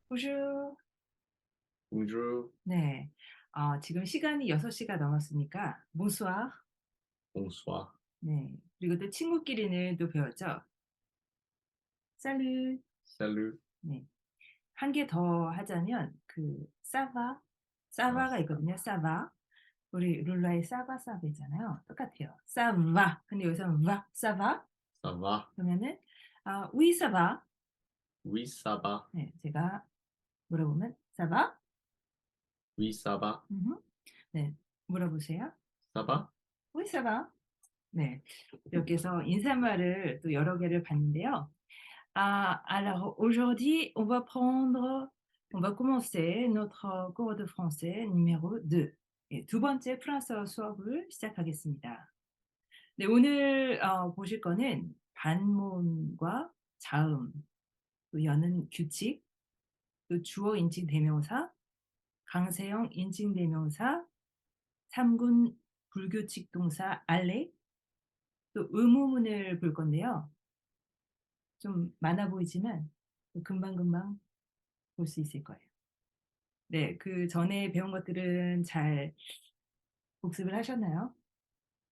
bonjour. Bonjour, 네. 지금 시간이 6시가 넘었으니까 bonsoir. bonsoir, 네. 그리고 또 친구끼리는 또 배웠죠. salut. salut, 네. 한 개 더 하자면 ça va. ça ah, va가 있거든요. ça va. 우리 룰라의 ça va, ça va 있잖아요. 똑같아요. ça va. 근데 여기서는 va, ça va. ça va? 그러면은 oui, ça va. Oui, ça va. 네. 제가 물어보면 ça va? Oui, ça va. 음흠. 네. 물어보세요. Ça va? oui, ça va. 네. 여기서 인사말을 또 여러 개를 봤는데요. Alors aujourd'hui, on va commencer notre cours de français numéro 2. 예, 두 번째 프랑스어 수업을 시작하겠습니다. 네, 오늘 보실 거는 반문과 자음, 또 여는 규칙, 또 주어 인칭 대명사, 강세형 인칭 대명사, 3군 불규칙 동사 알레, 또 의무문을 볼 건데요. 좀 많아 보이지만 금방금방 볼 수 있을 거예요. 네. 전에 배운 것들은 잘 복습을 하셨나요?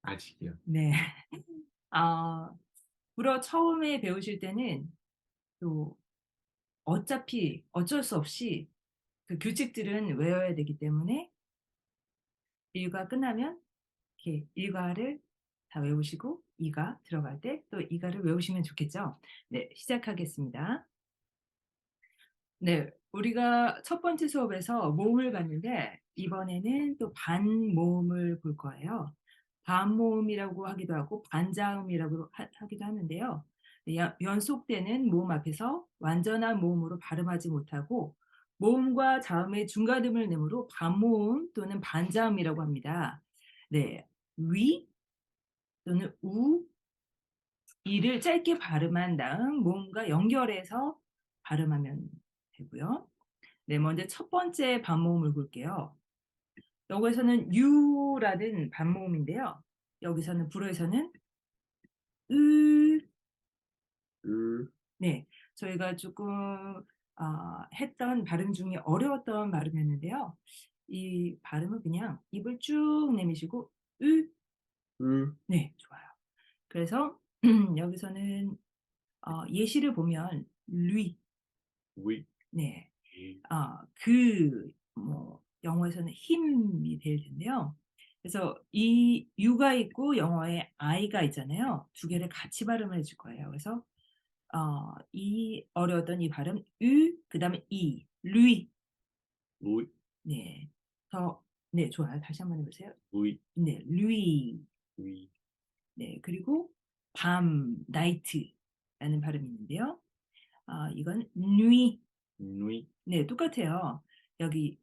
아직이요. 네. 아 불어 처음에 배우실 때는 또 어차피 어쩔 수 없이 그 규칙들은 외워야 되기 때문에 일과 끝나면 이렇게 일과를 다 외우시고 이가 들어갈 때 또 이가를 외우시면 좋겠죠? 네. 시작하겠습니다. 네. 우리가 첫 번째 수업에서 모음을 봤는데 이번에는 또 반모음을 볼 거예요. 반모음이라고 하기도 하고 반자음이라고 하기도 하는데요. 연속되는 모음 앞에서 완전한 모음으로 발음하지 못하고 모음과 자음의 중간음을 내므로 반모음 또는 반자음이라고 합니다. 네. 위 또는 우, 이를 짧게 발음한 다음 모음과 연결해서 발음하면 되고요. 네, 먼저 첫 번째 반모음을 볼게요. 여기서는 유라는 반모음인데요. 여기서는 불어에서는 으, 을, 네, 저희가 조금 했던 발음 중에 어려웠던 발음이었는데요. 이 발음은 그냥 입을 쭉 내미시고 으, 을, 네, 좋아요. 그래서 여기서는 예시를 보면 lui, oui, 네, oui, 영어에서는 힘이 될 텐데요. 그래서 이 유가 있고 영어에 I가 있잖아요. 두 개를 같이 발음을 해줄 거예요. 그래서 이 어려웠던 이 발음 그다음에 lui. oui, 네. 더 네, 좋아요. 다시 한번 해 보세요. oui, 네, lui. oui, 네. 그리고 밤 night라는 발음이 있는데요. 이건 nuit. nuit, 네, 똑같아요. 여기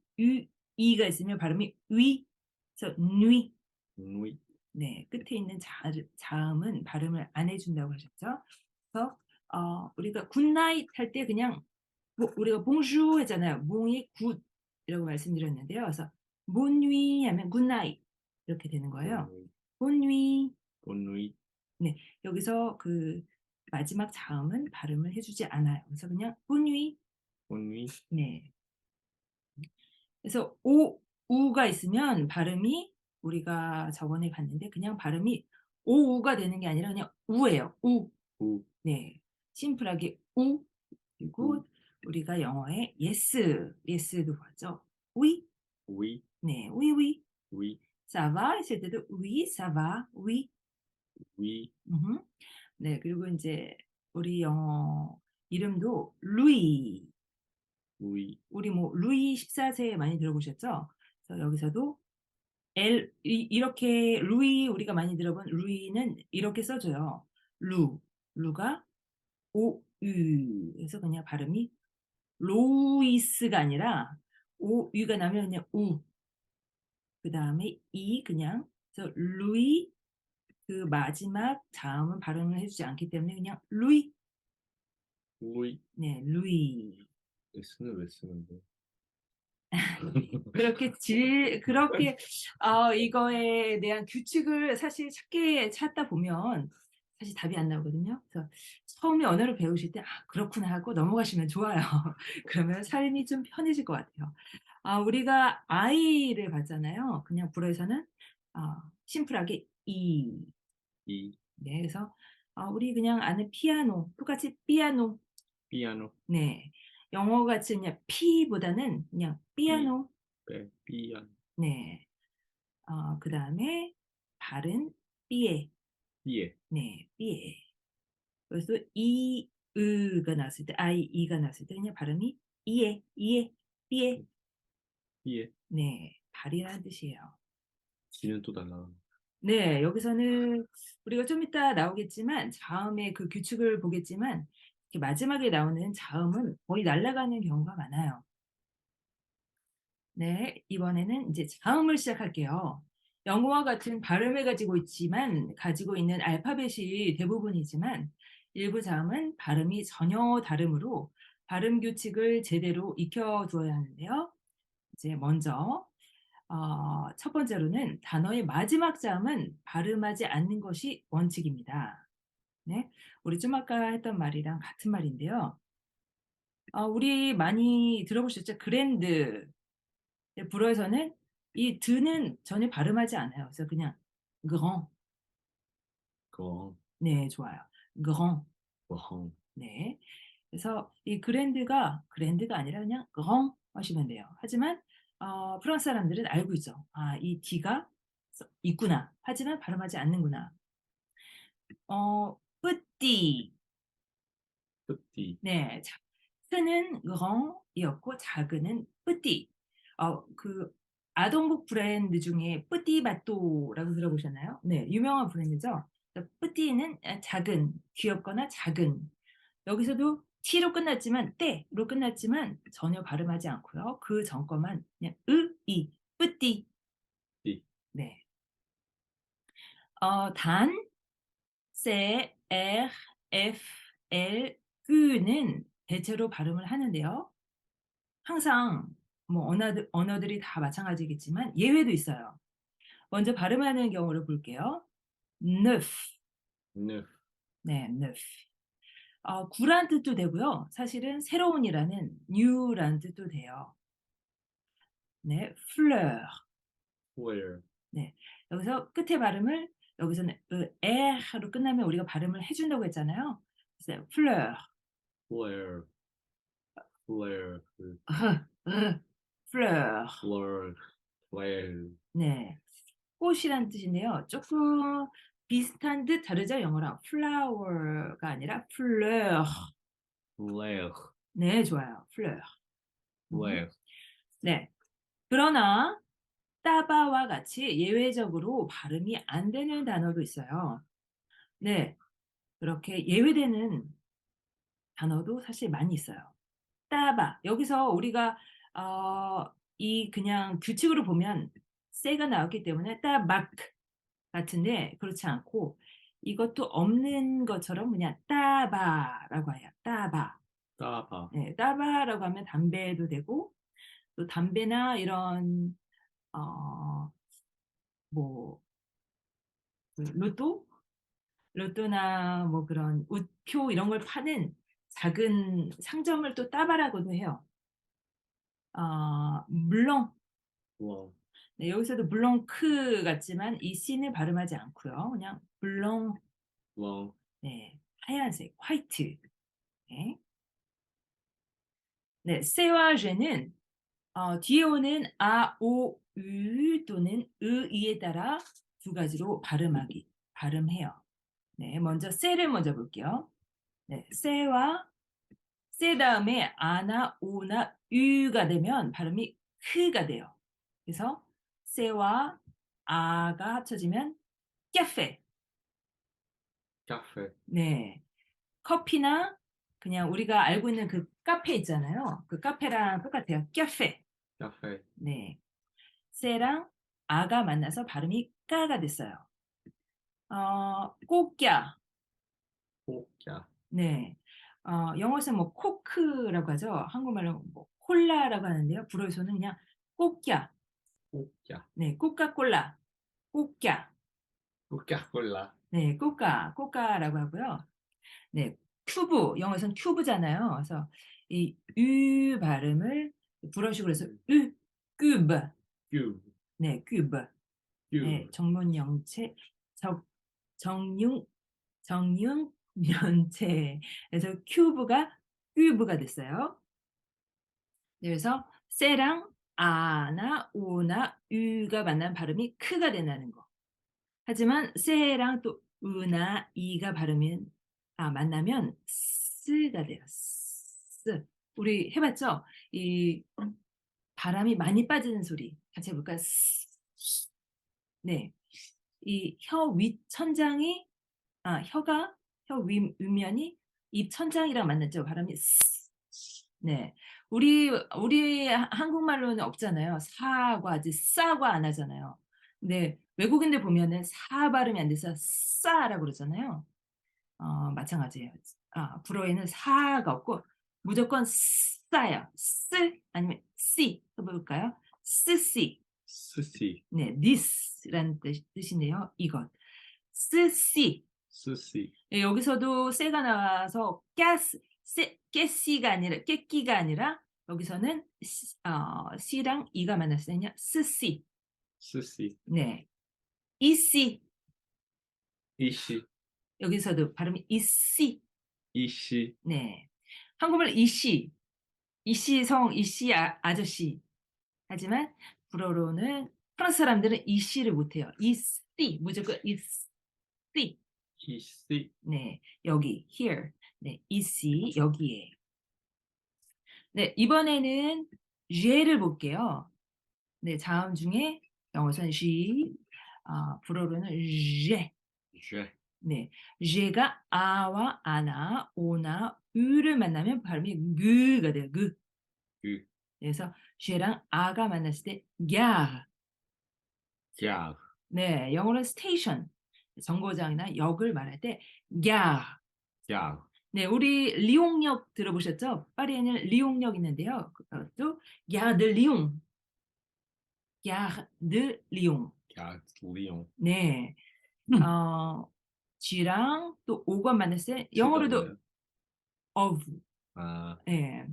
이가 있으면 발음이 위. 그래서 nuit. nuit, 네, 끝에 있는 자음은 발음을 안 해준다고 하셨죠. 그래서 우리가 굿나잇 할 때 그냥 우리가 봉슈 했잖아요. 봉이 굿이라고 말씀드렸는데요. 그래서 본누이 하면 굿나잇 이렇게 되는 bonne 거예요. nuit, 본누이. bonne nuit, 네, 여기서 마지막 자음은 발음을 해주지 않아요. 그래서 그냥 본누이. bonne nuit, 네. 그래서 우가 있으면 발음이 우리가 저번에 봤는데 그냥 발음이 오우가 되는 게 아니라 그냥 우예요. 우. ou, 네. 심플하게 우. ou, 그리고 우리가 영어에 yes도 봤죠. oui. oui, 네. oui, oui. oui, ça va 했을 때도 oui, ça va. oui. oui, 음흠. 네. 그리고 인제 우리 영어 이름도 루이. oui, 우리 루이 14세 많이 들어보셨죠? 그래서 여기서도 이렇게 루이 우리가 많이 들어본 루이는 이렇게 써줘요. 루가 오유. 그래서 그냥 발음이 로이스가 아니라 오유가 나면 그냥 우. 그다음에 그냥 그래서 루이 마지막 자음은 발음을 해주지 않기 때문에 그냥 루이. oui. 네, 루이. S는 왜 쓰는데? 그렇게 이거에 대한 규칙을 사실 찾다 보면 사실 답이 안 나오거든요. 그래서 처음에 언어를 배우실 때 '아 그렇구나.' 하고 넘어가시면 좋아요. 그러면 삶이 좀 편해질 것 같아요. 우리가 아이를 봤잖아요. 그냥 불어에서는 심플하게 이. 이, 네. 그래서 우리 그냥 아는 피아노 똑같이 삐아노. 피아노, 네. 영어 같이 그냥 피보다는 그냥 삐, 피아노. 피아노, 네. 그다음에 발은 삐에. 삐에, 네. 삐에. 그래서 이 으가 나왔을 때 아이 이가 나왔을 때 그냥 발음이 이에, 이에, 삐에. 삐에. 네. 발이라는 뜻이에요. 지는 또 달라. 네. 여기서는 우리가 좀 이따 나오겠지만 자음의 그 규칙을 보겠지만 이렇게 마지막에 나오는 자음은 거의 날아가는 경우가 많아요. 네. 이번에는 이제 자음을 시작할게요. 영어와 같은 발음을 가지고 있는 알파벳이 대부분이지만 일부 자음은 발음이 전혀 다르므로 발음 규칙을 제대로 익혀 두어야 하는데요. 이제 먼저 첫 번째로는 단어의 마지막 자음은 발음하지 않는 것이 원칙입니다. 네. 우리 좀 아까 했던 말이랑 같은 말인데요. 우리 많이 들어보셨죠? 그랜드. 네, 불어에서는 이 드는 전혀 발음하지 않아요. 그래서 그냥 grand. 거, 네, 좋아요. grand. 거, 네. 그래서 이 그랜드가 아니라 그냥 grand 하시면 돼요. 하지만 프랑스 사람들은 알고 있죠. '아 이 D가 있구나. 하지만 발음하지 않는구나.' petit. 뿌띠, 네. 크는 grand이었고 작은은 petit. 그 아동복 브랜드 중에 뿌띠바또라고 들어보셨나요? 네. 유명한 브랜드죠. 그래서 뿌띠는 작은, 귀엽거나 작은. 여기서도 T로 끝났지만 때로 끝났지만 전혀 발음하지 않고요. 그 전 거만 그냥 이, 뿌띠. 띠, 네. 단, C, R, F, L, Q는 대체로 발음을 하는데요. 항상 뭐 언어들이 다 마찬가지겠지만 예외도 있어요. 먼저 발음하는 경우를 볼게요. neuf. 네, 네, neuf. 구란 뜻도 되고요. 사실은 새로운이라는 new라는 뜻도 돼요. 네, fleur. where, 네. 여기서 끝에 발음을 여기서는 에로 끝나면 우리가 발음을 해 준다고 했잖아요. 그래서 fleur. where, where, 그, fleur. where, where, 네. 꽃이란 뜻인데요. 쪼끔 비슷한 듯 다르죠, 영어랑. flower가 아니라 fleur. where, 네, 좋아요. fleur. where, 네. 그러나 따바와 같이 예외적으로 발음이 안 되는 단어도 있어요. 네. 그렇게 예외되는 단어도 사실 많이 있어요. 따바. 여기서 우리가 이 그냥 규칙으로 보면 세가 나왔기 때문에 따막 같은데 그렇지 않고 이것도 없는 것처럼 그냥 따바라고 해요. 따바. 따바, 네. 따바라고 하면 담배도 되고 또 담배나 이런 어 뭐 그 로또나 뭐 그런 우표 이런 걸 파는 작은 상점을 또 따바라고도 해요. 물렁. 와, 네, 여기서도 블랑크 같지만 이 C는 발음하지 않고요. 그냥 블랑. 와, 네. 하얀색 화이트. 네. 네. 세와 제는 뒤에 오는 아, 오, 유 또는 이에 따라 두 가지로 발음해요. 네. 먼저 세를 먼저 볼게요. 네. 세 다음에 아나 오나 유가 되면 발음이 크가 돼요. 그래서 세와 아가 합쳐지면 cafe. 카페, 네. 커피나 그냥 우리가 알고 있는 그 카페 있잖아요. 그 카페랑 똑같아요. cafe. 카페, 네. 세랑 아가 만나서 발음이 까가 됐어요. 꼬끼야. 호까, 네. 영어에서 뭐 코크라고 하죠. 한국말로 뭐 콜라라고 하는데요. 불어에서는 그냥 꼬끼야. 호까, 네. 코카콜라. 꼬끼야. 호까 콜라, 네. 꼬까라고 하고요. 네. 큐브, 영어에서는 큐브잖아요. 그래서 이 유 발음을 불어식으로 해서 유, 큐브. cube, 네, 큐브. 네, cube. 정문영체, 정yung, 정육면체. 그래서 큐브가 됐어요. 네, 그래서 세랑 아나 오나 유가 만난 발음이 크가 된다는 거. 하지만 세랑 또 으나 이가 발음이 만나면 스가 돼요. 스. 우리 해봤죠? 이 바람이 많이 빠지는 소리 같이 해볼까요? 스. 네, 이 혀 윗천장이 혀가 혀 윗면이 입 천장이랑 만났죠. 발음이 스. 네. 우리 한국말로는 없잖아요. 사과지 싸과 안 하잖아요. 근데 외국인들 보면은 사 발음이 안 돼서 싸라고 그러잖아요. 마찬가지예요. 불어에는 사가 없고 무조건 싸요. 쓰 아니면 씨 해볼까요? 쓰씨. Sissy, 네, this라는 뜻인데요. 이것. 쓰씨. sissy, 예, 여기서도 쎄가 나와서 깨씨가 아니라 깨끼가 아니라 여기서는 씨랑 이가 만났을 때는요. 쓰씨. sissy, 네. 이씨. ishi, 여기서도 발음이 이씨. ishi, 네. 한국말 이씨 이씨 아저씨. 하지만 불어로는 프랑스 사람들은 이씨를 못해요. 이씨 무조건 이씨. ishi, 네, 여기 here. 네, 이씨 여기에. 네, 이번에는 제를 볼게요. 네, 자음 중에 영어선 she, 불어로는 제. je, 네, 제가 아와 아나, 오나, 으를 만나면 발음이 그가 돼요. 그. gu, 그래서 제랑 아가 만났을 때 gare. gare, 네, 영어로는 스테이션, 정거장이나 역을 말할 때 gare. gare, 네, 우리 리옹역 들어보셨죠? 파리에는 리옹역 있는데요. 그것도 gare de Lyon. gare de Lyon. gare de Lyon. 네, G랑 또 O가 만났을 때 G가 영어로도 뭐예요? of. 아, 네,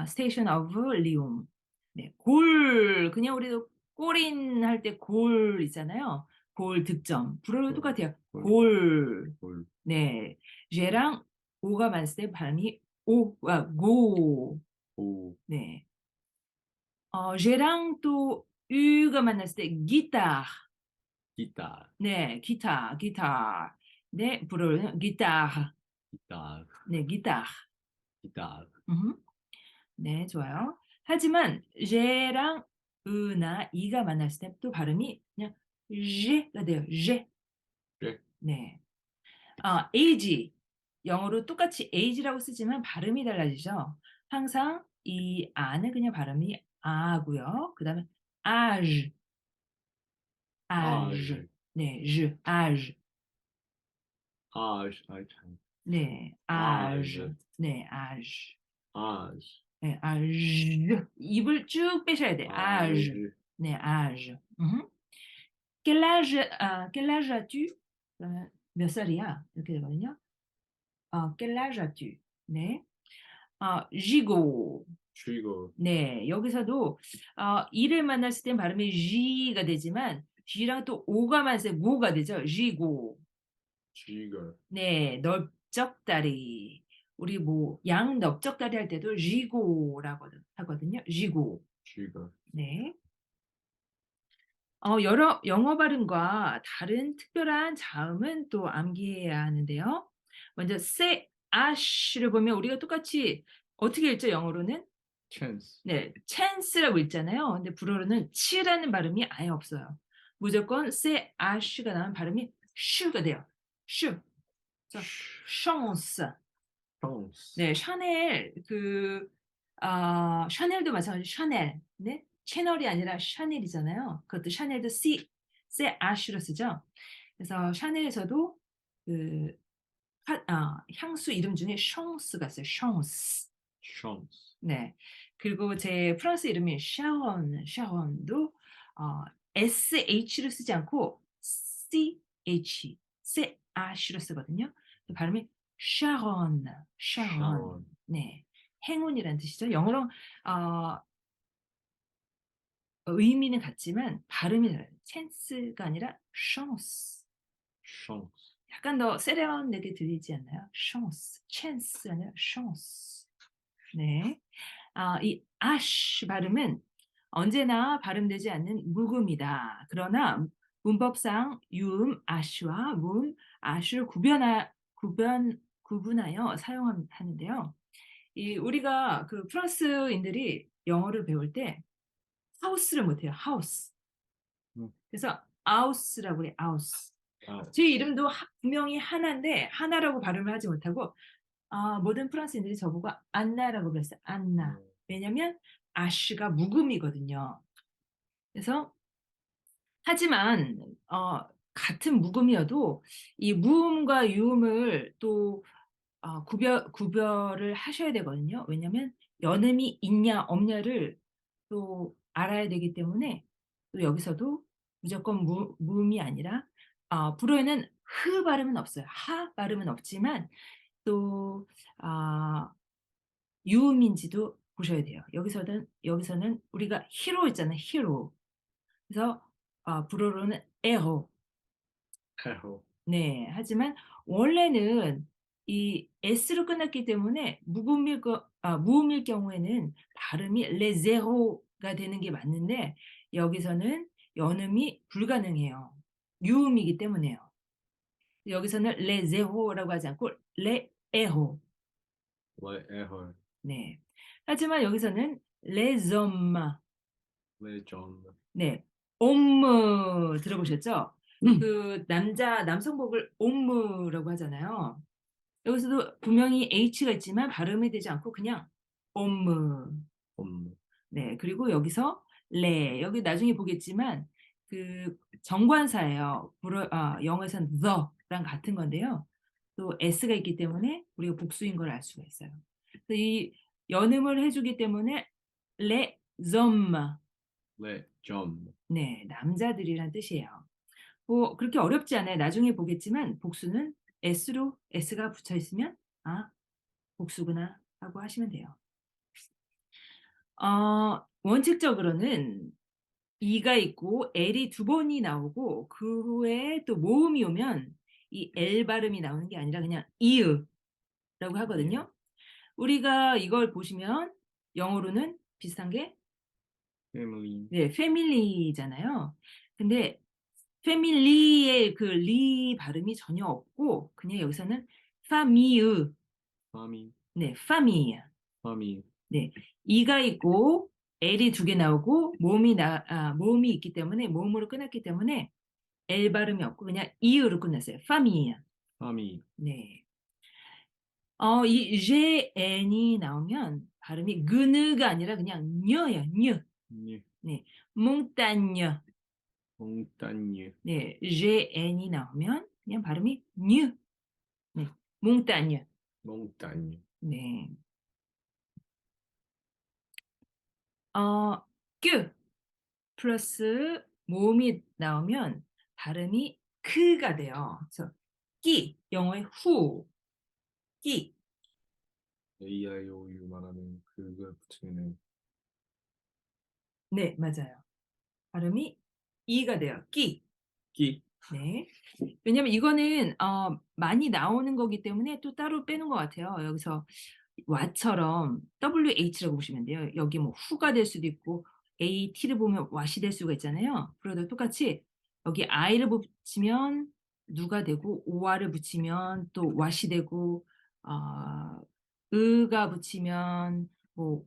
Station of Lyon. 네, 골 그냥 우리도 골인 할 때 골 있잖아요. 골 득점. 불어도 골, 똑같아요. 골, 골. 골, 네, G랑 O가 만났을 때 발음이 go. 오, 네, G랑 또 U가 만났을 때 기타. 기타, 네, 기타. 네, 불어는 기타. 기타, 네, 기타. 기타, 음. 네, 좋아요. 하지만 제랑 으나 이가 만났을 때 또 발음이 그냥 제가 돼요. 제. 제, 네. age. 영어로 똑같이 age라고 쓰지만 발음이 달라지죠. 항상 이 아는 그냥 발음이 아고요. 그다음에 age, age. age, 네, age. age, age, 네, age. age, 네, age. age, 네, age. 입을 쭉 빼셔야 돼. age. age, 네, age. quel âge as-tu? 그러면 몇 살이야? 이렇게 되거든요. quel âge as-tu? 네. gigot. trigger, 네, 여기서도 이를 만났을 땐 발음이 g가 되지만 g랑 또 오가 만났을 때 고가 되죠. gigot. trigger, 네, 넓적다리. 우리 뭐 양 넓적다리 할 때도 gigot라고 하거든요. gigot. trigger, 네. 여러 영어 발음과 다른 특별한 자음은 또 암기해야 하는데요. 먼저 say ash를 보면 우리가 똑같이 어떻게 읽죠, 영어로는? chance, 네, chance라고 읽잖아요. 근데 불어로는 치라는 발음이 아예 없어요. 무조건 say ash가 나면 발음이 슈가 돼요. 슈. 그래서 chance. chance, 네, 샤넬 샤넬도 마찬가지로 샤넬. 네? 채널이 아니라 샤넬이잖아요. 그것도 샤넬도 C 아쉬로 쓰죠. 그래서 샤넬에서도 그 향수 이름 중에 샹스가 있어요. 샹스. chance, 네. 그리고 제 프랑스 이름이 샤론도 SH를 쓰지 않고 CH, CH로 쓰거든요. 발음이 샤론, 샤론. Sharon. 네, 행운이란 뜻이죠. 영어로 어, 의미는 같지만 발음이 달라요. chance가 아니라 chance. Chance. 약간 더 세련되게 들리지 않나요? chance, chance가 아니라 chance. 네, 이 ash 발음은 언제나 발음되지 않는 묵음이다. 그러나 문법상 유음 ash와 무음 ash를 구분하여 사용하는데요. 이 우리가 그 프랑스인들이 영어를 배울 때 하우스를 못해요. 하우스. 음. 그래서 아우스라고 그래. 아우스. Ah, 제 이름도 분명히 하나인데 하나라고 발음을 하지 못하고 모든 프랑스인들이 저보고 안나라고 그랬어요. 안나. 왜냐면 아쉬가 묵음이거든요. 그래서 하지만 같은 묵음이어도 이 무음과 유음을 또 구별을 하셔야 되거든요. 왜냐면 연음이 있냐 없냐를 또 알아야 되기 때문에 또 여기서도 무조건 무음이 아니라 불어에는 흐 발음은 없어요. 하 발음은 없지만 또 아 유음인지도 보셔야 돼요. 여기서는 우리가 히로 있잖아요, 히로. 그래서 불어로는 에호. Hero. 네. 하지만 원래는 이 s로 끝났기 때문에 무음일 경우에는 발음이 les zéro가 되는 게 맞는데 여기서는 연음이 불가능해요. 유음이기 때문에요. 여기서는 les zéro라고 하지 않고 les héros. Les héros. 네. 하지만 여기서는 les hommes. Les John. 네. 옴므 들어보셨죠? 그 남성복을 옴므라고 하잖아요. 여기서도 분명히 H가 있지만 발음이 되지 않고 그냥 옴므. Homme. 네. 그리고 여기서 여기 나중에 보겠지만 그 정관사예요. 영어에서는 the랑 같은 건데요. 또 s가 있기 때문에 우리가 복수인 걸 알 수가 있어요. 그래서 이 연음을 해 주기 때문에 les hommes. Les John. 네. 남자들이란 뜻이에요. 뭐 그렇게 어렵지 않아요. 나중에 보겠지만 복수는 s가 붙어 있으면 '아 복수구나.' 하고 하시면 돼요. 원칙적으로는 이가 있고 l이 두 번이 나오고 그 후에 또 모음이 오면 이 l 발음이 나오는 게 아니라 그냥 이으라고 하거든요. 우리가 이걸 보시면 영어로는 비슷한 게 Family. 네 family잖아요. 근데 family의 그 리 발음이 전혀 없고 그냥 여기서는 famille. Famille. 네 famille. Famille. 네. 이가 있고 l이 두 개 나오고 모음이 있기 때문에 모음으로 끝났기 때문에 l 발음이 없고 그냥 이으로 끝났어요. famille. Famille. 네. 이 gn이 나오면 발음이 그느가 아니라 그냥 녀예요. 녀. New. 네. montagne. Montagne. 네. gn이 나오면 그냥 발음이 녀. 네. montagne. Montagne. 네. 어 q 플러스 모음이 나오면 발음이 크가 돼요. 그래서 끼 영어의 후 끼. AIOU 말하는 그걸 붙이는 네 맞아요. 발음이 이가 돼요. 끼. 끼. 네. 왜냐면 이거는 많이 나오는 거기 때문에 또 따로 빼는 것 같아요. 여기서 와처럼 WH라고 보시면 돼요. 여기 뭐 후가 될 수도 있고 AT를 보면 왓이 될 수가 있잖아요. 그래도 똑같이 여기 I를 붙이면 누가 되고 OR을 붙이면 또 왓이 되고 어 으가 붙이면 뭐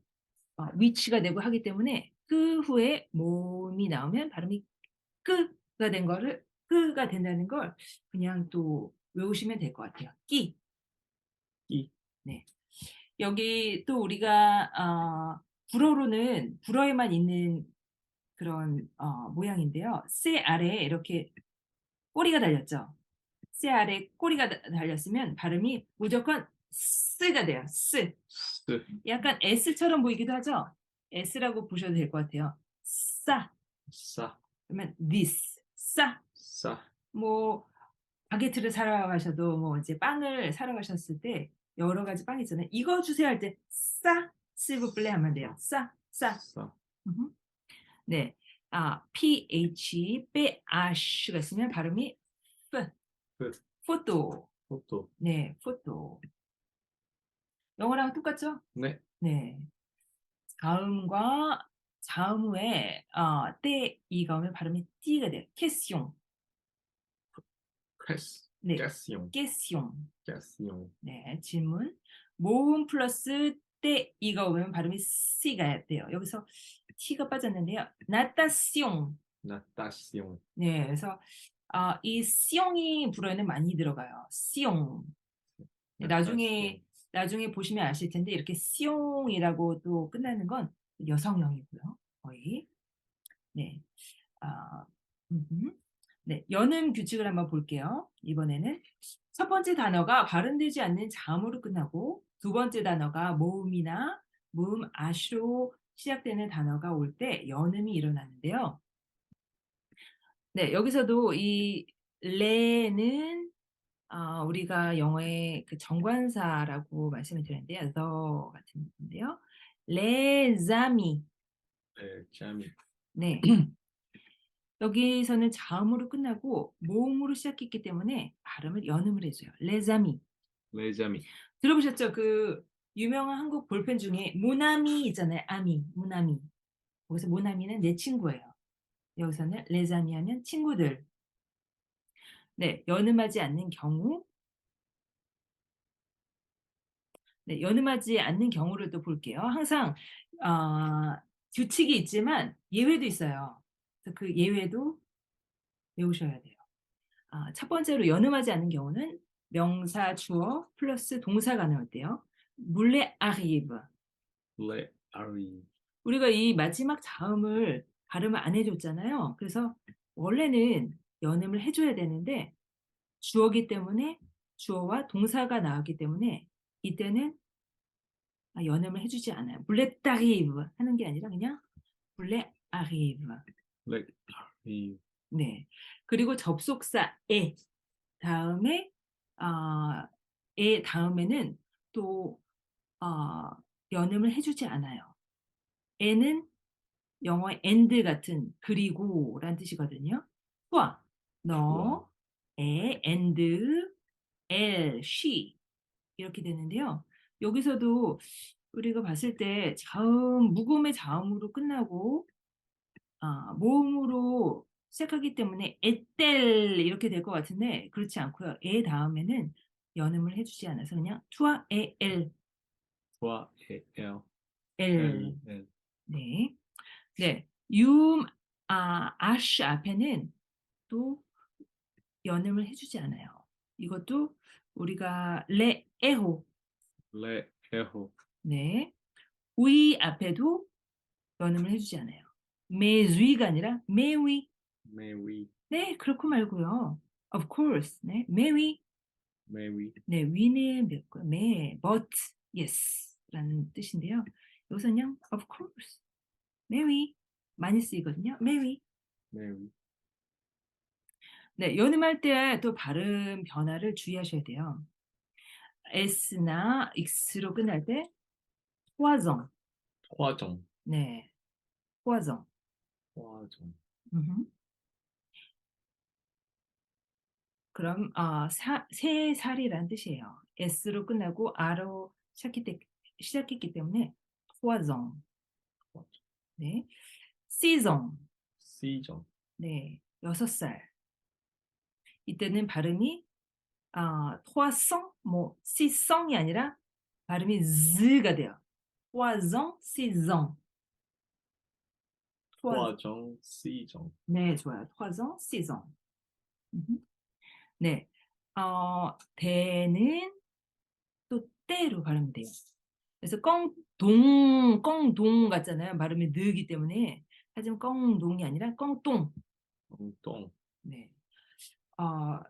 which가 되고 하기 때문에 그 후에 모음이 나오면 발음이 끄가 된 거를 끄가 된다는 걸 그냥 또 외우시면 될 것 같아요. 끼. 끼. 네. 여기 또 우리가 불어로는 불어에만 있는 그런 모양인데요. 쇠 아래에 이렇게 꼬리가 달렸죠. 쇠 아래에 꼬리가 달렸으면 발음이 무조건 스가 돼요. 스. 스. 약간 S처럼 보이기도 하죠. S라고 보셔도 될 것 같아요. 싸. 싸. 그러면 this. 싸. 싸. 뭐 바게트를 사러 가셔도 뭐 이제 빵을 사러 가셨을 때 여러 가지 빵 있잖아요. "이거 주세요." 할 때 "싸, s'il vous plaît." 하면 돼요. 싸, 싸. 싸. 음흠. 네. ph, pH가 있으면 발음이 f, 끝. photo. 포토. 네, photo. 영어랑 똑같죠? 네. 네. 자음과 자음 후에 때-이가 오면 발음이 띠가 돼요. question. 퀘스. 네. question. question. question. 네, 질문. 모음 플러스 때-이가 오면 발음이 씨가 돼요. 여기서 t가 빠졌는데요. natation. natation. 네, 그래서 이 sion이 불어에는 많이 들어가요. sion. 네, natation. 나중에 보시면 아실 텐데 이렇게 sion이라고 또 끝나는 건 여성형이고요. 거의. 네. 아, 음흠. 네, 연음 규칙을 한번 볼게요. 이번에는 첫 번째 단어가 발음되지 않는 자음으로 끝나고 두 번째 단어가 모음이나 모음 아시로 시작되는 단어가 올 때 연음이 일어나는데요. 네, 여기서도 이 레는 우리가 영어의 그 정관사라고 말씀을 드렸는데요. the 같은 건데요. les amis. 네. 자미. 네. 여기서는 자음으로 끝나고 모음으로 시작했기 때문에 발음을 연음을 해줘요. les amis. 레자미. 들어보셨죠? 그 유명한 한국 볼펜 중에 모나미 있잖아요. 아미, 모나미. 거기서 모나미는 내 친구예요. 여기서는 les amis 하면 친구들. 네, 연음하지 않는 경우. 네, 연음하지 않는 경우를 또 볼게요. 항상 규칙이 있지만 예외도 있어요. 그래서 그 예외도 외우셔야 돼요. 첫 번째로 연음하지 않는 경우는 명사 주어 플러스 동사가 나올 때요. 물레 arrive. 레 아리. 우리가 이 마지막 자음을 발음을 안 해줬잖아요. 그래서 원래는 연음을 해줘야 되는데 주어기 때문에 주어와 동사가 나왔기 때문에 이때는 연음을 해주지 않아요. 물레 arrive 하는 게 아니라 그냥 물레 arrive. 레 아리. 네. 그리고 접속사 에 다음에 에 다음에는 또 연음을 해주지 않아요. 에는 영어의 and 같은 그리고란 뜻이거든요. toi, 와. 너, 에, and, elle, she 이렇게 되는데요. 여기서도 우리가 봤을 때 자음, 무음의 자음으로 끝나고 모음으로 시작하기 때문에 에텔 이렇게 될 것 같은데 그렇지 않고요. 에 다음에는 연음을 해주지 않아서 그냥 toi et elle, 와. 에. 엘. elle. 엘. 엘. 네. 네. you, ash 앞에는 또 연음을 해주지 않아요. 이것도 우리가 les héros. 레 에호. 네. oui 앞에도 연음을 해주지 않아요. mais oui가 아니라 mais oui. 메위. 네, 그렇고 말고요. of course. 네, mais oui. 메위. 네, we는 몇 mais, but, yes라는 뜻인데요. 여기서 그냥 of course, mais oui 많이 쓰이거든요. mais oui. 메위. 네, 연음할 때 또 발음 변화를 주의하셔야 돼요. s나 x로 끝날 때 poison. 화정. 네, poison. 화정. 음흠. 그럼 새 살이라는 뜻이에요. s로 끝나고 r로 시작했기 때문에 poison. 화정. 네, season. 시정. 네, 6살. 이때는 발음이 토아성, 뭐 시성이 아니라 발음이 z가 돼요. 토아성, 시성. 토아, 화정. 시정. 네, 좋아요. 토아성, 시성. 음흠. 네, 대는 또 때로 발음이 돼요. 그래서 껑동 같잖아요. 발음이 느기 때문에. 하지만 껑동이 아니라 껑똥. 엉똥. 네.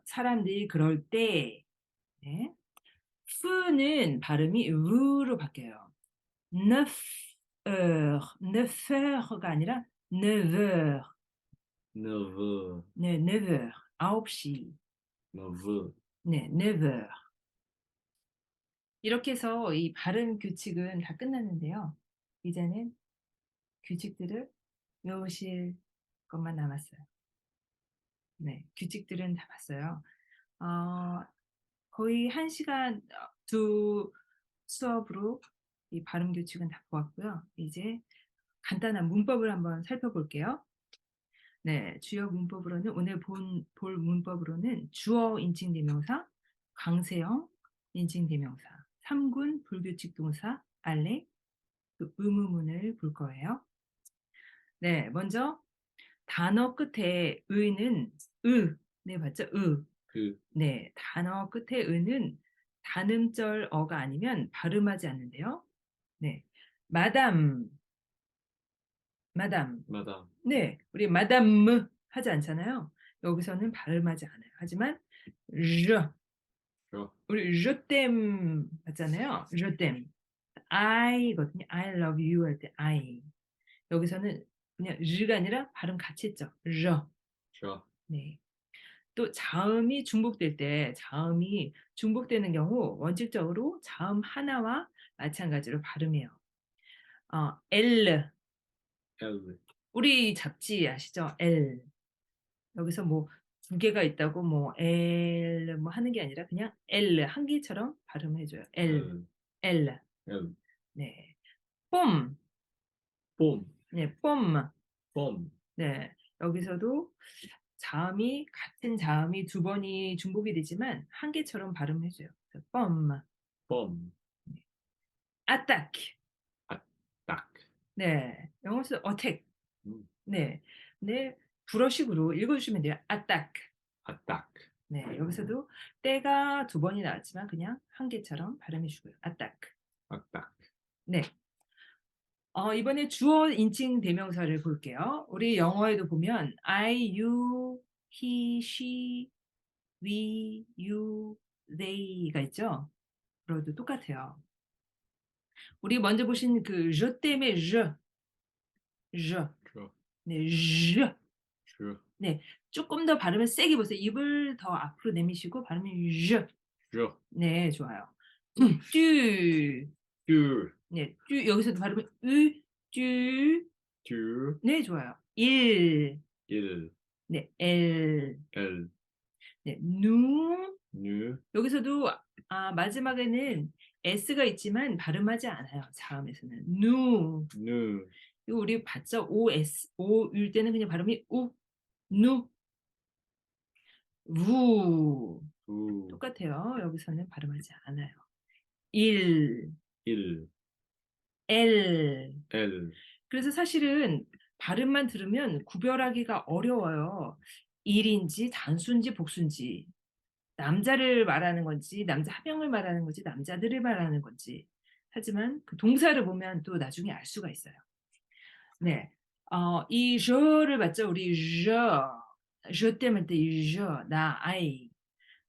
사람들이 그럴 때, 네. 푸는 발음이 으로 바뀌어요. neuf neuf heures가 아니라 neuf heures. 네브. 네, neuf heures. 9시. never, 네, never. 이렇게 해서 이 발음 규칙은 다 끝났는데요. 이제는 규칙들을 외우실 것만 남았어요. 네, 규칙들은 다 봤어요. 어, 거의 1시간 두 수업으로 이 발음 규칙은 다 보았고요. 이제 간단한 문법을 한번 살펴볼게요. 네, 주요 문법으로는 오늘 볼 문법으로는 주어 인칭대명사, 강세형 인칭대명사, 3군 불규칙 동사, 알레, 그 의문문을 볼 거예요. 네, 먼저 단어 끝에 의는 네, 맞죠? 그, 네, 단어 끝에 의는 단음절 어가 아니면 발음하지 않는데요. 네, 마담, 마담. 마담, 네, 우리 마담 하지 않잖아요. 여기서는 발음하지 않아요. 하지만 르, 저, 우리 르댐 하잖아요. 르댐. I거든요. I love you 할 때 I. 여기서는 그냥 르가 아니라 발음 같이 했죠. 르. 저, 네. 또 자음이 중복될 때 자음이 중복되는 경우 원칙적으로 자음 하나와 마찬가지로 발음해요. L. L, 우리 잡지 아시죠? L. 여기서 뭐 두 개가 있다고 뭐 L 뭐 하는 게 아니라 그냥 L 한 개처럼 발음해 줘요. L. L, L. L, 네. 뽐. 봄, 네. 뽐. 봄, 네. 여기서도 자음이 같은 자음이 두 번이 중복이 되지만 한 개처럼 발음해 줘요. 그래서 뽐. 봄, 네. 아딱. 아, 딱, 네. 영어에서 어택. 음, 네. 네. 불어식으로 읽어 주시면 돼요. 아딱. 아, 딱, 네. 여기서도 때가 두 번이 나왔지만 그냥 한 개처럼 발음해 주고요. 아딱. 아, 딱, 네. 이번에 주어 인칭 대명사를 볼게요. 우리 영어에도 보면 I, you, he, she, we, you, they가 있죠. 그래도 똑같아요. 우리 먼저 보신 그 je 때문에 je. 저, 네, je. 저, 네, 조금 더 발음을 세게 보세요. 입을 더 앞으로 내미시고 발음이 je. 저, 네, 좋아요. 뚜. 줄, 네, 뚜 여기서도 발음이 으, 뚜. 줄, 네, 좋아요. 일. 일, 네, 엘. L, 네, 누. 누, 여기서도 마지막에는 s가 있지만 발음하지 않아요. 자음에서는 누. 누, 이거 우리 봤죠? 오일 때는 그냥 발음이 누, 우. 우, 똑같아요. 여기서는 발음하지 않아요. 일, 일, 엘. L, 그래서 사실은 발음만 들으면 구별하기가 어려워요. 일인지 단수인지 복수인지. 남자를 말하는 건지 남자 한 명을 말하는 건지 남자들을 말하는 건지. 하지만 그 동사를 보면 또 나중에 알 수가 있어요. 네. 이 je를 봤죠? 우리 je 때문에 이 je, 나, I.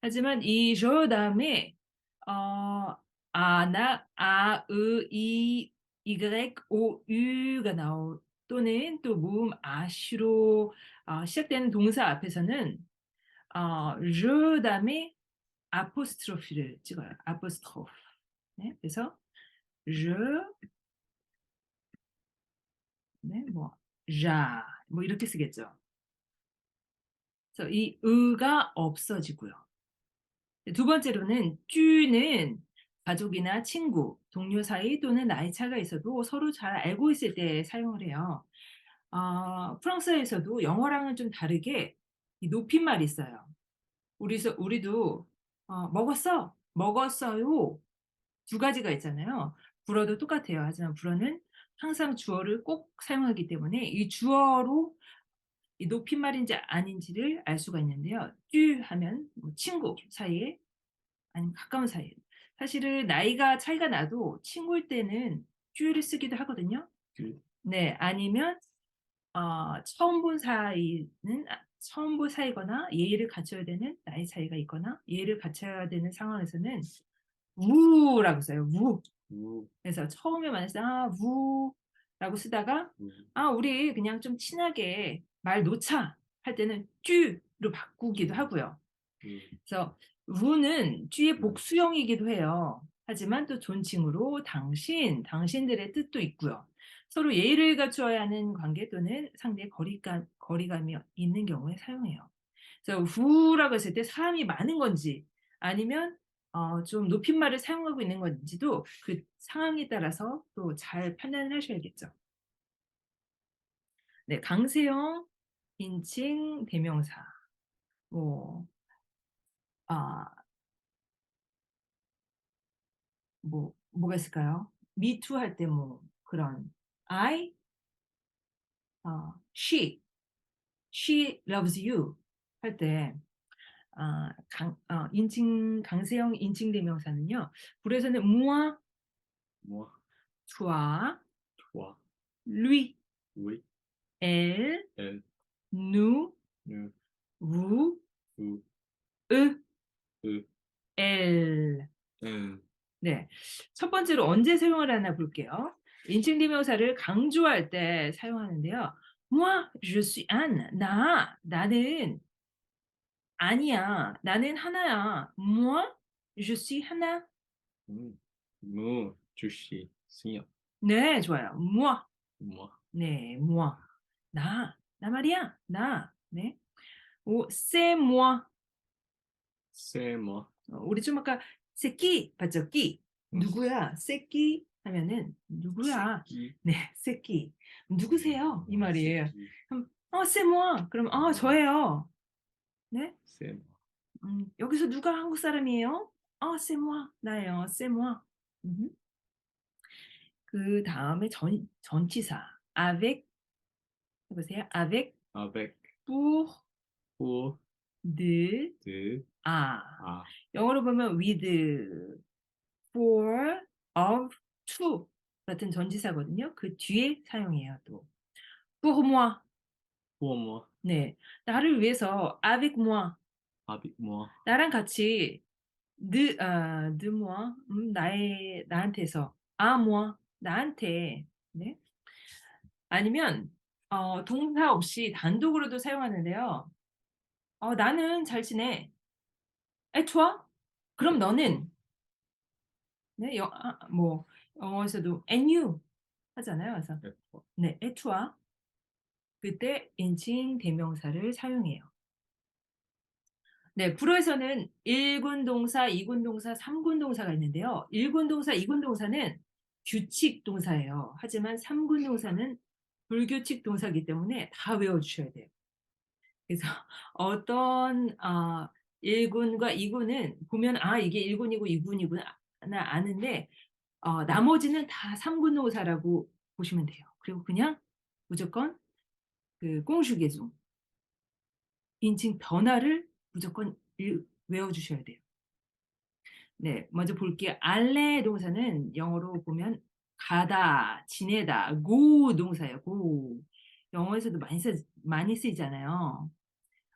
하지만 이 je 다음에 이, u가 또는 또 모음 아시로 시작되는 동사 앞에서는 je 다음에 아포스트로피를 찍어요. 아포스트로프. 네, 그래서 je, 네, 뭐 ja, 뭐 이렇게 쓰겠죠. 그래서 이 의가 없어지고요. 두 번째로는 쭈는 가족이나 친구, 동료 사이 또는 나이 차가 있어도 서로 잘 알고 있을 때 사용을 해요. 프랑스에서도 영어랑은 좀 다르게 이 높임말이 있어요. 우리도 먹었어, 먹었어요. 두 가지가 있잖아요. 불어도 똑같아요. 하지만 불어는 항상 주어를 꼭 사용하기 때문에 이 주어로 이 높임말인지 아닌지를 알 수가 있는데요. 쭈 하면 뭐 친구 사이에 아니면 가까운 사이에. 사실은 나이가 차이가 나도 친구일 때는 쭈를 쓰기도 하거든요. 줄, 네, 아니면 처음 본 사이거나 예의를 갖춰야 되는 나이 차이가 있거나 예의를 갖춰야 되는 상황에서는 우라고 써요. 우. 우, 그래서 처음에 만났을 때 우라고 쓰다가 우, 우리 그냥 좀 친하게 말 놓자 할 때는 쭈로 바꾸기도 하고요. 그래서 vou는 쥐의 음. 복수형이기도 해요. 하지만 또 존칭으로 당신, 당신들의 뜻도 있고요. 서로 예의를 갖추어야 하는 관계 또는 상대의 거리감이 있는 경우에 사용해요. 그래서 vou라고 했을 때 사람이 많은 건지 아니면 좀 높임말을 사용하고 있는 건지도 그 상황에 따라서 또 잘 판단을 하셔야겠죠. 네, 강세형, 인칭, 대명사. 뭐, 아, 뭐가 있을까요? me too 할 때 뭐 그런 I, she loves you 할 때 강세형 인칭 대명사는요. 불에서는 moi, Moi, toi, toi, lui, oui, elle, elle, nous, nous, vous, vous, eux, eux, elle. elle. 네. 첫 번째로 언제 사용을 하나 볼게요. 인칭 대명사를 강조할 때 사용하는데요. Moi, je suis Anne. 나는 아니야. 나는 하나야. Moi, je suis 하나. Moi, je suis sien. 네, 좋아요. Moi. Moi, 네, moi. 나 말이야. 네. c'est moi. c'est moi. 우리 좀 아까 c'est qui 봤죠? qui. 누구야? c'est qui 하면은 누구야? C'est qui? 네, c'est qui. 누구세요? 이 말이에요. C'est qui? 그럼 c'est moi. 그럼 저예요. 네? C'est moi. 여기서 누가 한국 사람이에요? c'est moi. 나예요. c'est moi. 그다음에 전치사 avec 해 보세요. avec, Avec, pour, pour, de, de, à. à. 영어로 보면 with, for, of, to 같은 전치사거든요. 그 뒤에 사용해요, 또. pour moi. Pour moi, 네. 나를 위해서 avec moi. avec moi. 나랑 같이 de moi. 나한테서 à moi. 나한테. 네. 아니면 동사 없이 단독으로도 사용하는데요. 나는 잘 지내. Et toi? 그럼 Et 너는? 네. 뭐 영어에서도 and you 하잖아요. 그래서 et toi. 네. et toi. 그때 인칭 대명사를 사용해요. 네. 불어에서는 1군 동사, 2군 동사, 3군 동사가 있는데요. 1군 동사, 2군 동사는 규칙 동사예요. 하지만 3군 동사는 불규칙 동사이기 때문에 다 외워 주셔야 돼요. 그래서 어떤 1군과 2군은 보면 이게 1군이고 2군이구나 아는데 나머지는 다 3군 동사라고 보시면 돼요. 그리고 그냥 무조건 그 꽁슈게종 인칭 변화를 무조건 외워 주셔야 돼요. 네. 먼저 볼게요. 알레 동사는 영어로 보면 가다, 지내다, go 동사예요. go. 영어에서도 많이 쓰이잖아요.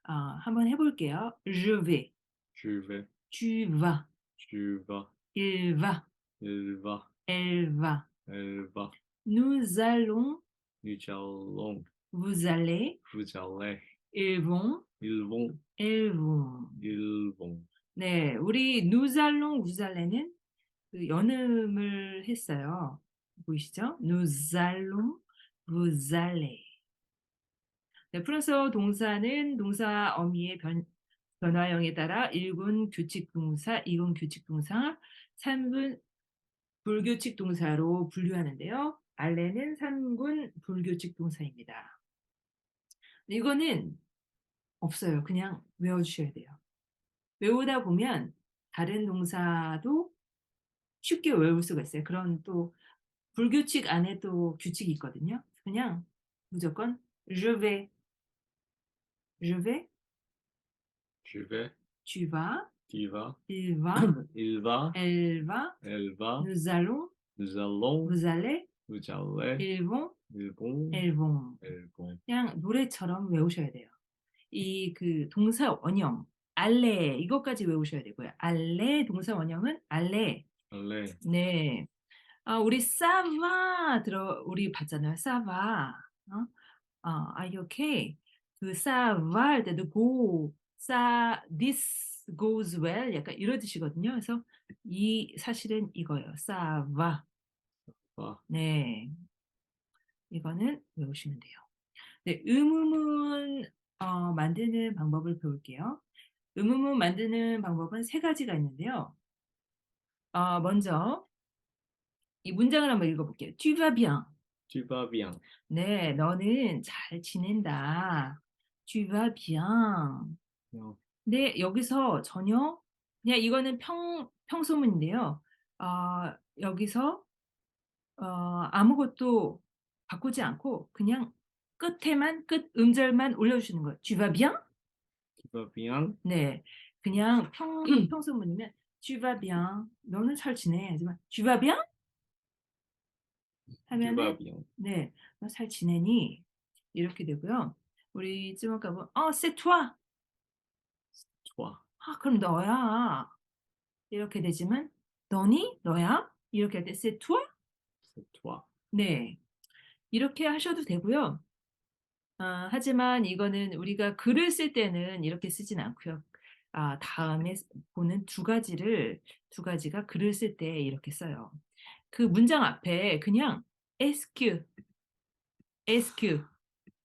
한번 해 볼게요. Je vais, Je vais, tu vas, tu vas, il va, il va, elle va. elle va. Nous allons, Nous allons, vous allez, vous allez, ils vont, ils vont, elles vont. ils vont. 네. 우리 nous allons, vous allez는 그 연음을 했어요. 보이시죠? Nous allons, vous allez. 네, 프랑스어 동사는 동사 어미의 변화형에 따라 1군 규칙 동사, 2군 규칙 동사, 3군 불규칙 동사로 분류하는데요. 알레는 3군 불규칙 동사입니다. 이거는 없어요. 그냥 외워주셔야 돼요. 외우다 보면 다른 동사도 쉽게 외울 수가 있어요. 그런 또 불규칙 안에 또 규칙이 있거든요. 그냥 무조건 je vais, je vais, Je vais, tu vas, tu vas, il va, il va, elle va, elle va, nous allons, nous allons, vous allez, vous allez, ils vont, ils vont, elles vont. elles vont. 그냥 노래처럼 외우셔야 돼요. 이 그 동사 원형 알레 이것까지 외우셔야 되고요. 알레 동사 원형은 알레. Allez, 네. 우리 사바 우리 봤잖아요. 사바. are you okay? 그 사바 할 때도 go, this goes well 약간 이런 뜻이거든요. 그래서 이 사실은 이거예요. ça va. 와, 네. 이거는 외우시면 돼요. 네, 의문문 만드는 방법을 배울게요. 의문문 만드는 방법은 세 가지가 있는데요. 먼저 이 문장을 한번 읽어볼게요. Tu vas bien. tu vas bien. 네, 너는 잘 지낸다. Tu vas bien. 어, 근데 여기서 전혀 그냥 이거는 평소문인데요. 여기서 아무것도 바꾸지 않고 그냥 끝 음절만 올려주시는 거예요. Tu vas bien? tu vas bien. 네. 그냥 평소문이면 Tu vas bien. 너는 잘 지내. 하지만 Tu vas bien? tu vas 하면은 bien. 네. 너 잘 지내니? 이렇게 되고요. 우리 좀 아까 c'est toi. toi, 그럼 너야. 이렇게 되지만 너니? 너야? 이렇게 할 때 c'est toi? c'est toi. 네. 이렇게 하셔도 되고요. 하지만 이거는 우리가 글을 쓸 때는 이렇게 쓰진 않고요. 다음에 보는 두 가지가 글을 쓸 때 이렇게 써요. 그 문장 앞에 그냥 SQ, SQ.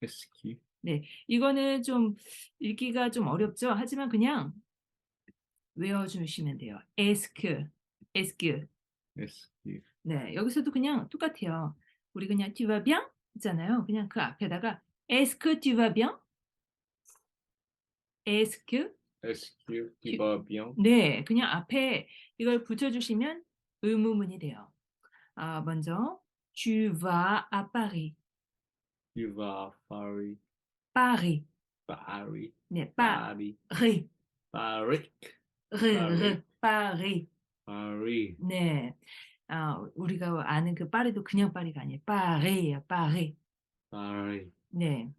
SQ, 네. 이거는 좀 읽기가 좀 어렵죠? 하지만 그냥 외워 주시면 돼요. SQ, SQ. SQ, 네. 여기서도 그냥 똑같아요. 우리 그냥 "Tu vas bien?" 있잖아요. 그냥 그 앞에다가 "Est-ce que tu vas bien?" "Est-ce que SQ, tu tu" vas bien. 네. 그냥 앞에 이걸 붙여 주시면 의문문이 돼요. 먼저 "Tu vas à Paris." Tu vas à Paris, Paris. Paris, 네. Paris, Paris. Paris, Paris, Paris. Paris, 네. 우리가 아는 그 파리도 그냥 파리가 아니에요. 파리예요. 파리. Paris. 네.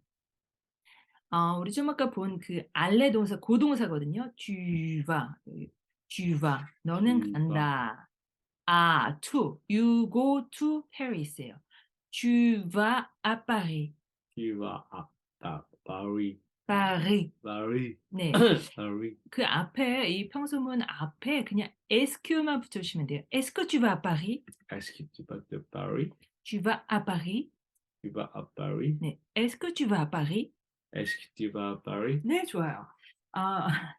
우리 좀 아까 본 그 알레 동사 고동사거든요. tu vas. 여기 tu vas. 너는 Tu vas, 간다. to. You go to Paris예요. Tu vas à Paris. tu vas à Paris, Paris. Paris, 네. Paris. 그 앞에 이 평소문 앞에 그냥 SQ만 붙여 주시면 돼요. Est-ce que tu vas à Paris? Est-ce que tu vas de Paris? Tu vas à Paris? Tu vas à Paris? 네. Est-ce que tu vas à Paris? Est-ce que tu vas à Paris? 네, 좋아요. 아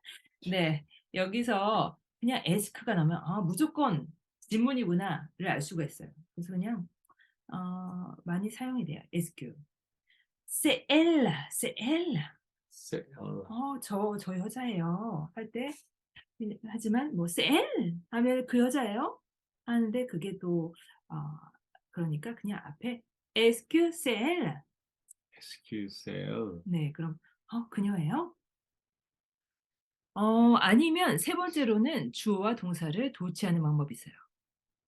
네. 여기서 그냥 ask가 나오면 '아 무조건 질문이구나.'를 알 수가 있어요. 그래서 그냥 많이 사용이 돼요. ask. "C'est elle, c'est elle." C'est 저 여자예요." 할 때 하지만 뭐 "C'est elle." 하면 "그 여자예요?" 하는데 그게 또 어 그러니까 그냥 앞에 "Est-ce que c'est elle?" est-ce que c'est elle? 네. 그럼 그녀예요?" 아니면 세 번째로는 주어와 동사를 도치하는 방법이 있어요.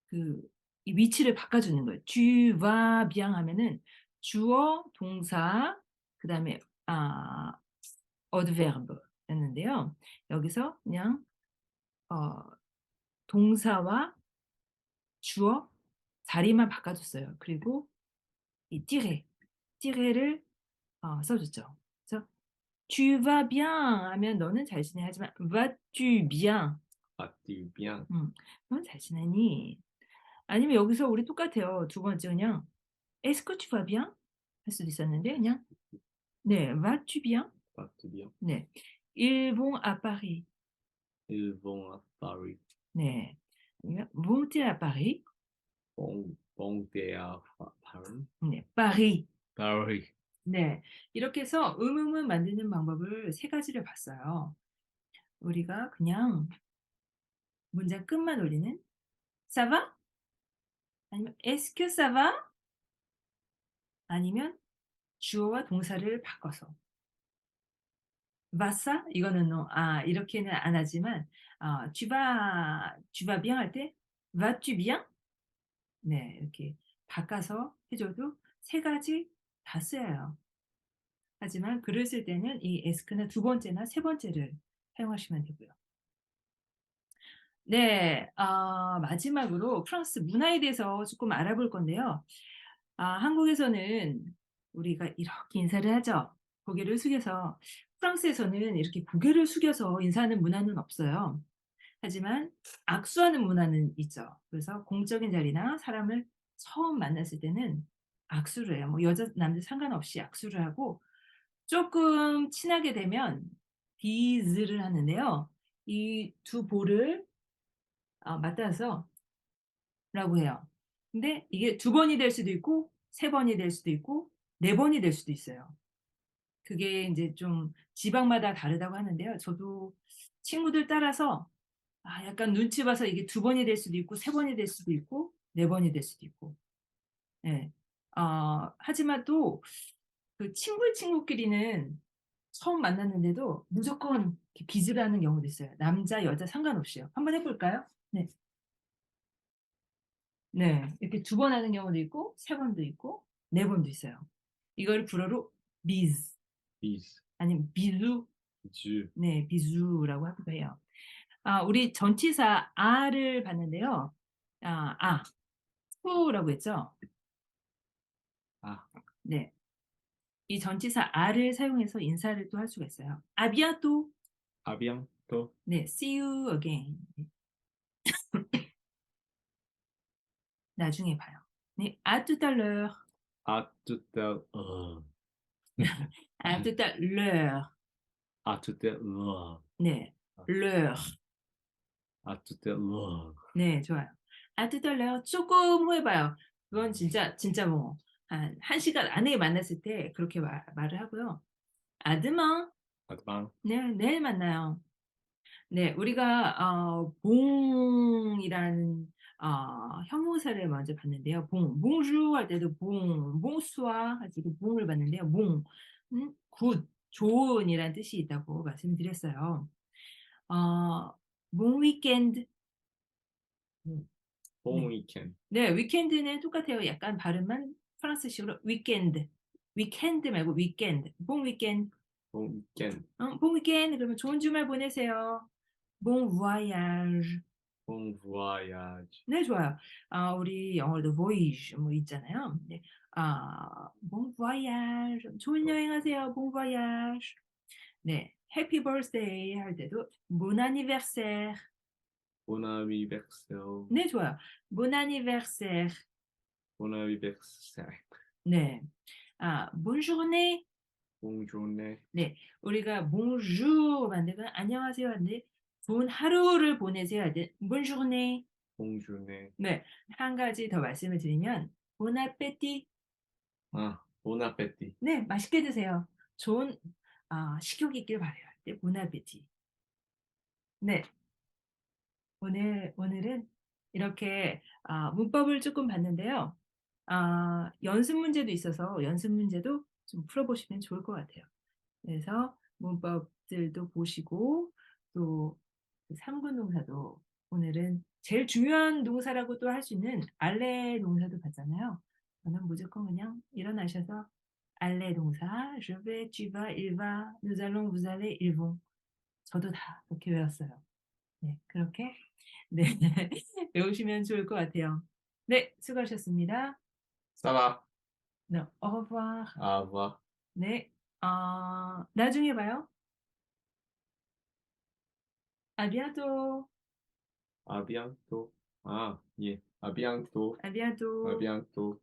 그 이 위치를 바꿔 주는 거예요. Tu vas bien 하면은 주어, 동사 그다음에 adverb였는데요. 여기서 그냥 어 동사와 주어 자리만 바꿔 줬어요. 그리고 이 띠레를 써 줬죠. 그래서 "Tu vas bien." 하면 "너는 잘 지내." 하지만 "Vas-tu bien?" Vas-tu bien? "넌 잘 지내니?" 아니면 여기서 우리 똑같아요. 두 번째 그냥 "Est-ce que tu vas bien?" 할 수도 있었는데 그냥 네 "Vas-tu bien?" Vas-tu bien? 네. "Ils vont à Paris." Ils vont à Paris. 네. 아니면 "Vont-ils à Paris?" Bon, t'es à Paris? 네. "Paris." Paris. 네. 이렇게 해서 의문문 만드는 방법을 세 가지를 봤어요. 우리가 그냥 문장 끝만 올리는 "Ça va?" 아니면 "Est-ce que ça va?" 아니면 주어와 동사를 바꿔서 "vas ça?" 이거는 이렇게는 안 하지만 tu vas bien 할 때 "vas-tu bien?" 네. 이렇게 바꿔서 해 줘도 세 가지 다 쓰여요. 하지만 글을 쓸 때는 이 as크는 두 번째나 세 번째를 사용하시면 되고요. 네. 마지막으로 프랑스 문화에 대해서 조금 알아볼 건데요. 한국에서는 우리가 이렇게 인사를 하죠. 고개를 숙여서 프랑스에서는 이렇게 고개를 숙여서 인사하는 문화는 없어요. 하지만 악수하는 문화는 있죠. 그래서 공적인 자리나 사람을 처음 만났을 때는 악수를 해요. 뭐 여자 남자 상관없이 악수를 하고 쪼끔 친하게 되면 비즈를 하는데요. 이 두 볼을 맞닿아서 라고 해요. 근데 이게 두 번이 될 수도 있고 세 번이 될 수도 있고 네 번이 될 수도 있어요. 그게 인제 좀 지방마다 다르다고 하는데요. 저도 친구들 따라서 약간 눈치 봐서 이게 두 번이 될 수도 있고 세 번이 될 수도 있고 네 번이 될 수도 있고. 예. 하지만 또 그 친구끼리는 처음 만났는데도 무조건 이렇게 비즈를 하는 경우도 있어요. 남자 여자 상관없이요. 한번 해 볼까요? 네. 네. 이렇게 두 번 하는 경우도 있고 세 번도 있고 네 번도 있어요. 이걸 불어로 비즈 Bis. 아니면 비루 주. 네 비수라고 하기도 해요. 우리 전치사 아를 봤는데요. 아 투라고 했죠? 아, 네. 이 전치사 아를 사용해서 인사를 또 할 수가 있어요. "À bientôt." 아비앙토. 네. "See you again." 나중에 봐요. 네. "À tout à l'heure." 아투텔, "À tout à l'heure." 아투텔, 네. l'heure. 아투텔, 네. 좋아요. "À tout à l'heure." 쪼끔 후에 봐요. 그건 진짜 뭐 한 1 시간 안에 만났을 때 그렇게 말을 하고요. "À demain." 아드방, 네. "내일 만나요." 네. 우리가 봉이라는 형용사를 먼저 봤는데요. 봉. bonjour 할 때도 봉, bonsoir 할 때도 봉을 봤는데요. 봉 굿, 좋은이란 뜻이 있다고 말씀드렸어요. 어 bon weekend. 음 봄 네. 위켄, 네. 위켄드는 똑같아요. 약간 발음만 프랑스식으로 위켄드. 위켄드 말고 위켄드. bon weekend. 봄 위켄, bon weekend 그러면 좋은 주말 보내세요. bon voyage. 봄 부아야지, 네 좋아요. 우리 영어로도 voyage 뭐 있잖아요. 네. bon voyage 좋은 여행하세요. bon voyage. 네. happy birthday 할 때도 bon anniversaire. 보나비백셀, 네 좋아요. bon anniversaire. 보나비백셀, 네. bonne journée. 봉조네, 네. 우리가 bonjour 만들고 안녕하세요 하는데 좋은 하루를 보내세요 할 때 bonne journée. 봉주네, 네. 한 가지 더 말씀을 드리면 bon appétit. 보나페티, 네. 맛있게 드세요. 좋은 식욕이 있길 바라요. 네. bon appétit. 네. 오늘은 이렇게 문법을 쪼끔 봤는데요. 연습 문제도 있어서 연습 문제도 좀 풀어 보시면 좋을 것 같아요. 그래서 문법들도 보시고 또 그 3 군 동사도 오늘은 제일 중요한 동사라고 또 할 수 있는 알레 동사도 봤잖아요. 저는 무조건 그냥 일어나셔서 알레 동사 je vais, tu vas, il va, nous allons, vous allez, ils vont. 저도 다 그렇게 외웠어요. 네. 그렇게 네 외우시면 좋을 것 같아요. 네. 수고하셨습니다. 사바, 네. au revoir. 아바, 네. 나중에 봐요. À bientôt. 아비앙토, 예, 아비앙토, À bientôt. 아비앙토.